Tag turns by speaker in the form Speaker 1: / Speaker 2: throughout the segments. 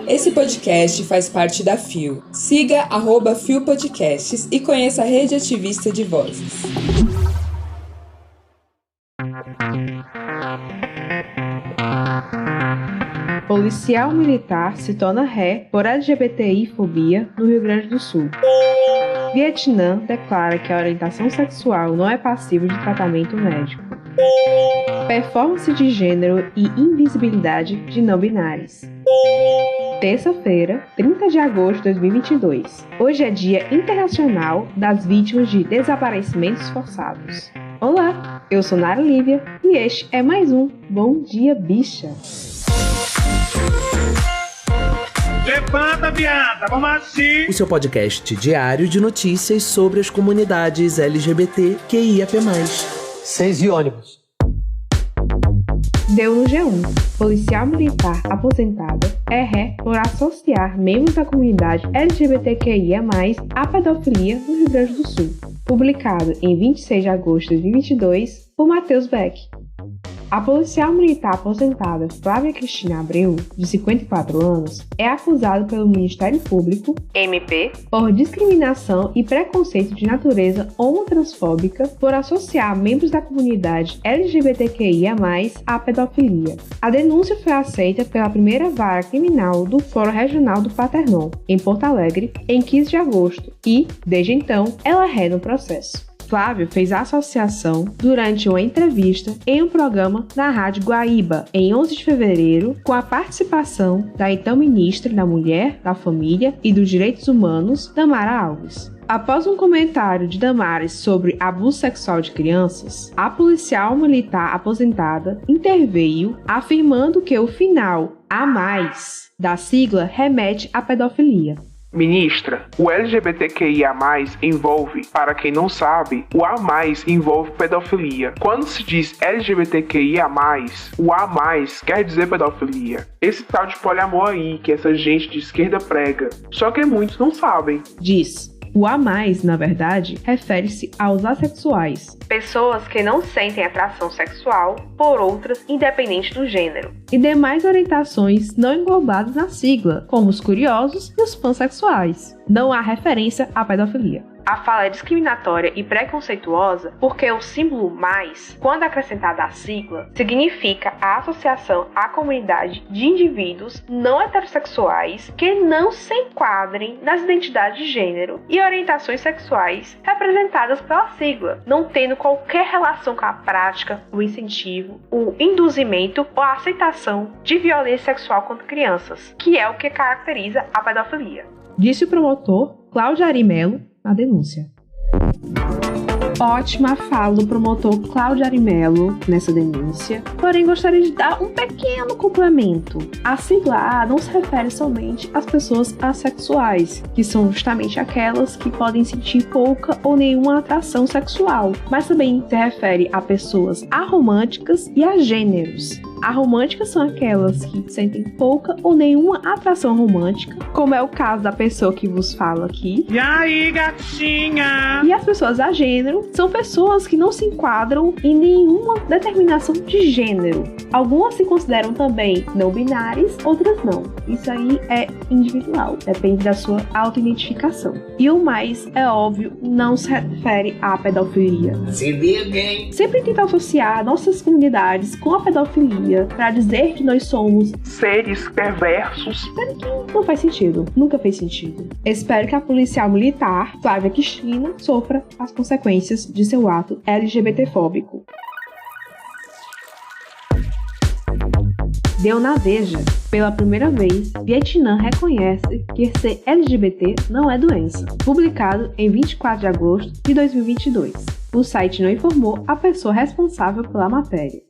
Speaker 1: Esse podcast faz parte da FIO. Siga @FIO Podcasts e conheça a rede ativista de vozes.
Speaker 2: Policial militar se torna ré por LGBTI-fobia no Rio Grande do Sul. Vietnã declara que a orientação sexual não é passível de tratamento médico. Performance de gênero e invisibilidade de não binários. Terça-feira, 30 de agosto de 2022. Hoje é Dia Internacional das Vítimas de Desaparecimentos Forçados. Olá, eu sou Nara Lívia e este é mais um Bom Dia Bicha.
Speaker 3: Levanta, viada, vamos assim!
Speaker 4: O seu podcast diário de notícias sobre as comunidades LGBTQIAP+.
Speaker 5: 6 e ônibus.
Speaker 2: Deu no G1. Policial militar aposentada é ré por associar membros da comunidade LGBTQIA+, à pedofilia no Rio Grande do Sul. Publicado em 26 de agosto de 2022 por Matheus Beck. A policial militar aposentada Flávia Cristina Abreu, de 54 anos, é acusada pelo Ministério Público, MP, por discriminação e preconceito de natureza homotransfóbica por associar membros da comunidade LGBTQIA+, à pedofilia. A denúncia foi aceita pela primeira vara criminal do Fórum Regional do Paternon, em Porto Alegre, em 15 de agosto e, desde então, ela é ré no processo. Flávio fez a associação durante uma entrevista em um programa na Rádio Guaíba, em 11 de fevereiro, com a participação da então ministra da Mulher, da Família e dos Direitos Humanos, Damara Alves. Após um comentário de Damares sobre abuso sexual de crianças, a policial militar aposentada interveio, afirmando que o final A+, da sigla remete à pedofilia.
Speaker 3: Ministra, o LGBTQIA+, envolve, para quem não sabe, o A+, envolve pedofilia. Quando se diz LGBTQIA+, o A+, quer dizer pedofilia. Esse tal de poliamor aí, que essa gente de esquerda prega. Só que muitos não sabem.
Speaker 2: Diz: o A+, na verdade, refere-se aos assexuais, pessoas que não sentem atração sexual por outras independente do gênero, e demais orientações não englobadas na sigla, como os curiosos e os pansexuais. Não há referência à pedofilia. A fala é discriminatória e preconceituosa porque o símbolo mais, quando acrescentado à sigla, significa a associação à comunidade de indivíduos não heterossexuais que não se enquadrem nas identidades de gênero e orientações sexuais representadas pela sigla, não tendo qualquer relação com a prática, o incentivo, o induzimento ou a aceitação de violência sexual contra crianças, que é o que caracteriza a pedofilia. Disse o promotor Cláudio Ari Melo na denúncia. Ótima fala do promotor Cláudio Ari Melo nessa denúncia, porém gostaria de dar um pequeno complemento. A sigla A não se refere somente às pessoas assexuais, que são justamente aquelas que podem sentir pouca ou nenhuma atração sexual, mas também se refere a pessoas aromânticas e a gêneros. Aromânticas são aquelas que sentem pouca ou nenhuma atração romântica, como é o caso da pessoa que vos fala aqui.
Speaker 3: E aí, gatinha?
Speaker 2: E as pessoas a gênero são pessoas que não se enquadram em nenhuma determinação de gênero. Algumas se consideram também não binárias, outras não. Isso aí é individual, depende da sua autoidentificação. E o mais, é óbvio, não se refere à pedofilia.
Speaker 5: Se liga, hein?
Speaker 2: Sempre tenta associar nossas comunidades com a pedofilia para dizer que nós somos
Speaker 3: seres perversos.
Speaker 2: Sendo que não faz sentido, nunca fez sentido. Espero que a policial militar, Flávia Cristina, sofra as consequências de seu ato LGBTfóbico. Deu na Veja. Pela primeira vez, Vietnã reconhece que ser LGBT não é doença. Publicado em 24 de agosto de 2022. O site não informou a pessoa responsável pela matéria.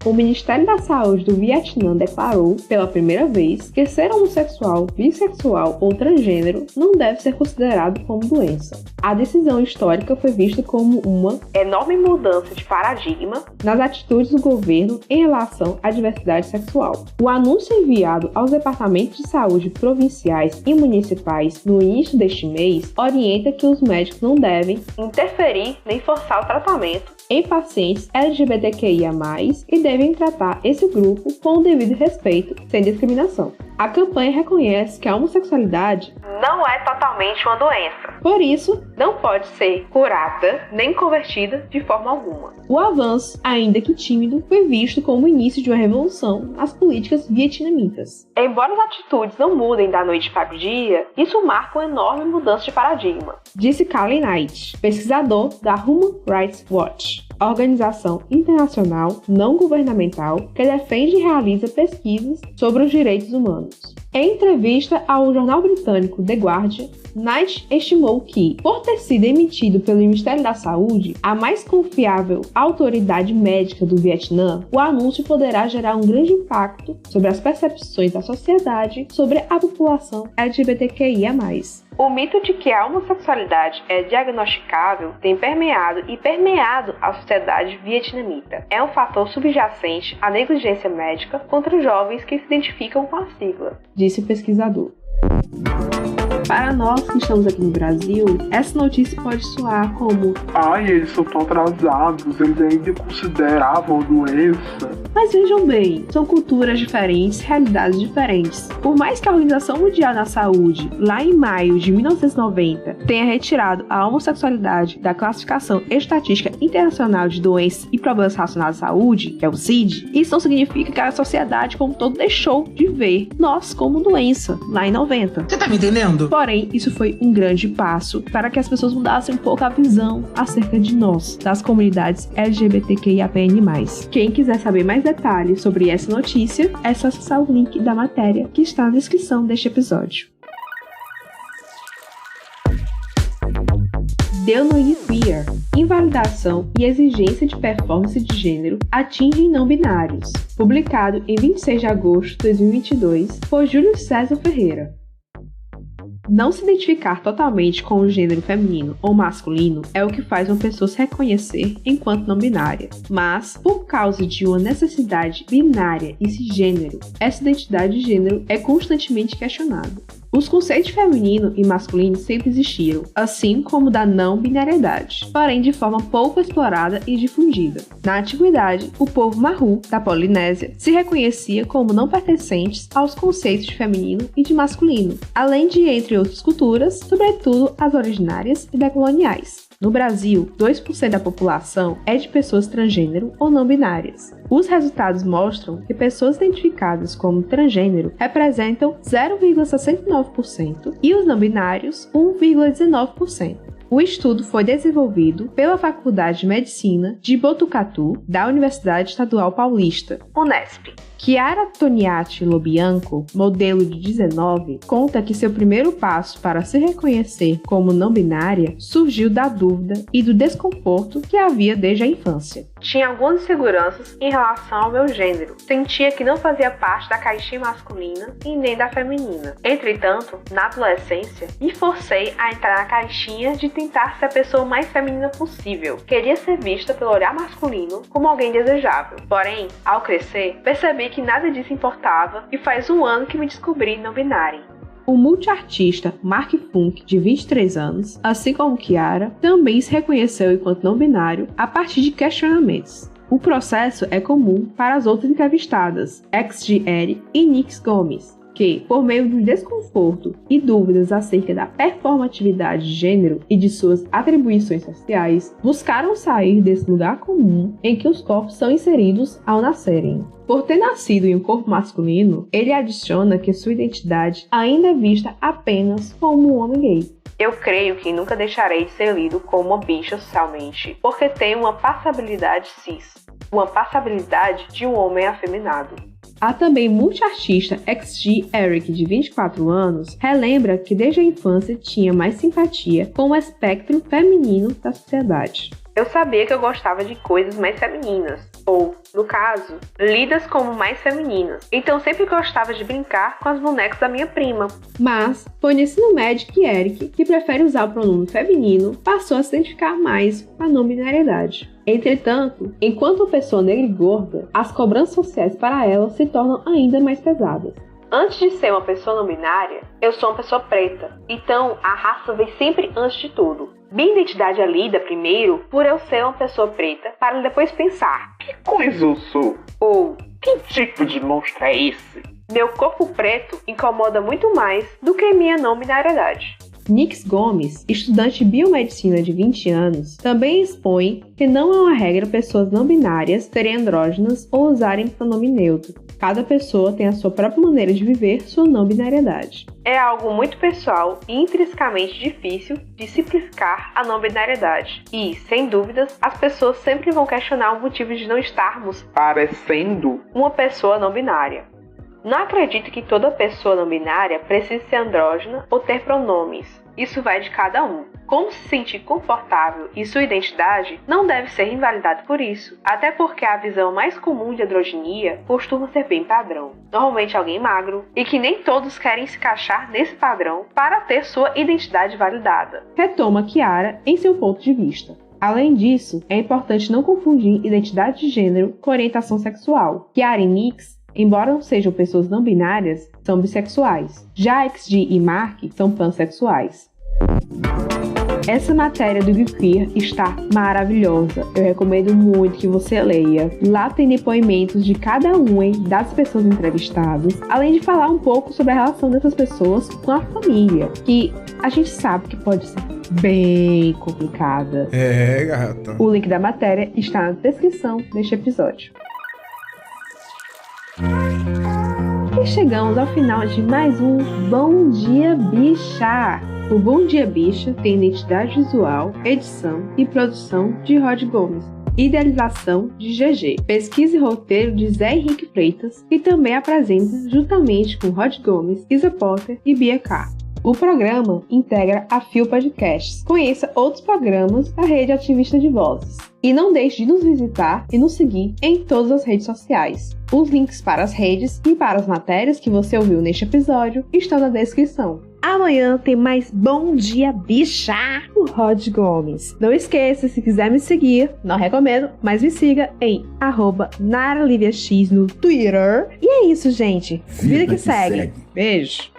Speaker 2: O Ministério da Saúde do Vietnã declarou, pela primeira vez, que ser homossexual, bissexual ou transgênero não deve ser considerado como doença. A decisão histórica foi vista como uma enorme mudança de paradigma nas atitudes do governo em relação à diversidade sexual. O anúncio enviado aos departamentos de saúde provinciais e municipais no início deste mês orienta que os médicos não devem interferir nem forçar o tratamento em pacientes LGBTQIA+, e devem tratar esse grupo com o devido respeito, sem discriminação. A campanha reconhece que a homossexualidade não é totalmente uma doença. Por isso, não pode ser curada nem convertida de forma alguma. O avanço, ainda que tímido, foi visto como o início de uma revolução nas políticas vietnamitas. Embora as atitudes não mudem da noite para o dia, isso marca uma enorme mudança de paradigma, disse Callie Knight, pesquisador da Human Rights Watch, organização internacional não governamental que defende e realiza pesquisas sobre os direitos humanos. Em entrevista ao jornal britânico The Guardian, Knight estimou que, por ter sido emitido pelo Ministério da Saúde, a mais confiável autoridade médica do Vietnã, o anúncio poderá gerar um grande impacto sobre as percepções da sociedade sobre a população LGBTQIA+. O mito de que a homossexualidade é diagnosticável tem permeado a sociedade vietnamita. É um fator subjacente à negligência médica contra jovens que se identificam com a sigla, disse o pesquisador. Para nós que estamos aqui no Brasil, essa notícia pode soar como:
Speaker 3: ai, eles são tão atrasados, eles ainda consideravam doença.
Speaker 2: Mas vejam bem, são culturas diferentes, realidades diferentes. Por mais que a Organização Mundial da Saúde, lá em maio de 1990, tenha retirado a homossexualidade da Classificação Estatística Internacional de Doenças e Problemas Relacionados à Saúde, que é o CID, isso não significa que a sociedade como todo deixou de ver nós como doença, lá em 90.
Speaker 5: Você tá me entendendo?
Speaker 2: Porém, isso foi um grande passo para que as pessoas mudassem um pouco a visão acerca de nós, das comunidades LGBTQIAPN+. Quem quiser saber mais detalhes sobre essa notícia, é só acessar o link da matéria que está na descrição deste episódio. Denoid Queer. Invalidação e exigência de performance de gênero atingem não binários. Publicado em 26 de agosto de 2022 por Júlio César Ferreira. Não se identificar totalmente com o gênero feminino ou masculino é o que faz uma pessoa se reconhecer enquanto não binária. Mas, por causa de uma necessidade binária e cisgênero, essa identidade de gênero é constantemente questionada. Os conceitos feminino e masculino sempre existiram, assim como da não binariedade, porém de forma pouco explorada e difundida. Na antiguidade, o povo Mahu, da Polinésia, se reconhecia como não pertencentes aos conceitos de feminino e de masculino, além de, entre outras culturas, sobretudo as originárias e decoloniais. No Brasil, 2% da população é de pessoas transgênero ou não binárias. Os resultados mostram que pessoas identificadas como transgênero representam 0,69% e os não binários 1,19%. O estudo foi desenvolvido pela Faculdade de Medicina de Botucatu, da Universidade Estadual Paulista, Unesp. Chiara Toniati Lobianco, modelo de 19, conta que seu primeiro passo para se reconhecer como não binária surgiu da dúvida e do desconforto que havia desde a infância. Tinha algumas inseguranças em relação ao meu gênero. Sentia que não fazia parte da caixinha masculina e nem da feminina. Entretanto, na adolescência, me forcei a entrar na caixinha de tentar ser a pessoa mais feminina possível. Queria ser vista pelo olhar masculino como alguém desejável. Porém, ao crescer, percebi que nada disso importava e faz um ano que me descobri não binária. O multiartista Mark Funk, de 23 anos, assim como Chiara, também se reconheceu enquanto não binário a partir de questionamentos. O processo é comum para as outras entrevistadas, XG Eric e Nix Gomes, que, por meio do desconforto e dúvidas acerca da performatividade de gênero e de suas atribuições sociais, buscaram sair desse lugar comum em que os corpos são inseridos ao nascerem. Por ter nascido em um corpo masculino, ele adiciona que sua identidade ainda é vista apenas como um homem gay. Eu creio que nunca deixarei de ser lido como uma bicha socialmente, porque tenho uma passabilidade cis, uma passabilidade de um homem afeminado. A também multiartista XG Eric, de 24 anos, relembra que desde a infância tinha mais simpatia com o espectro feminino da sociedade. Eu sabia que eu gostava de coisas mais femininas, ou, no caso, lidas como mais femininas. Então sempre gostava de brincar com as bonecas da minha prima. Mas foi no ensino médio que Eric, que prefere usar o pronome feminino, passou a se identificar mais com a não binariedade. Entretanto, enquanto uma pessoa negra e gorda, as cobranças sociais para ela se tornam ainda mais pesadas. Antes de ser uma pessoa não binária, eu sou uma pessoa preta. Então, a raça vem sempre antes de tudo. Minha identidade é lida primeiro por eu ser uma pessoa preta, para depois pensar:
Speaker 3: Que coisa eu sou?
Speaker 2: ou
Speaker 3: Que tipo de monstro é esse?
Speaker 2: meu corpo preto incomoda muito mais do que minha não binariedade. Nix Gomes, estudante de biomedicina de 20 anos, também expõe que não é uma regra pessoas não binárias serem andrógenas ou usarem pronome neutro. Cada pessoa tem a sua própria maneira de viver sua não binariedade. É algo muito pessoal e intrinsecamente difícil de simplificar a não binariedade. E, sem dúvidas, as pessoas sempre vão questionar o motivo de não estarmos
Speaker 3: Parecendo
Speaker 2: uma pessoa não binária. Não acredito que toda pessoa não binária precise ser andrógena ou ter pronomes. Isso vai de cada um. Como se sentir confortável e sua identidade não deve ser invalidado por isso, até porque a visão mais comum de androginia costuma ser bem padrão, normalmente alguém magro, e que nem todos querem se encaixar nesse padrão para ter sua identidade validada. Retoma Kiara em seu ponto de vista. Além disso, é importante não confundir identidade de gênero com orientação sexual. Kiara e Nix, embora não sejam pessoas não binárias, são bissexuais. Já XG e Mark são pansexuais. Essa matéria do Geekqueer está maravilhosa. Eu recomendo muito que você leia. Lá tem depoimentos de cada uma das pessoas entrevistadas, além de falar um pouco sobre a relação dessas pessoas com a família, que a gente sabe que pode ser bem complicada.
Speaker 6: É, gata.
Speaker 2: O link da matéria está na descrição deste episódio. E chegamos ao final de mais um Bom Dia Bicha! O Bom Dia Bicha tem identidade visual, edição e produção de Rod Gomes, idealização de GG, pesquisa e roteiro de Zé Henrique Freitas, e também apresenta juntamente com Rod Gomes, Isa Potter e Bia K. O programa integra a Fio Podcasts. Conheça outros programas da Rede Ativista de Vozes. E não deixe de nos visitar e nos seguir em todas as redes sociais. Os links para as redes e para as matérias que você ouviu neste episódio estão na descrição. Amanhã tem mais Bom Dia Bicha, o Rod Gomes. Não esqueça, se quiser me seguir, não recomendo, mas me siga em @NaraLiviaX no Twitter. E é isso, gente. Vida que segue. Beijo.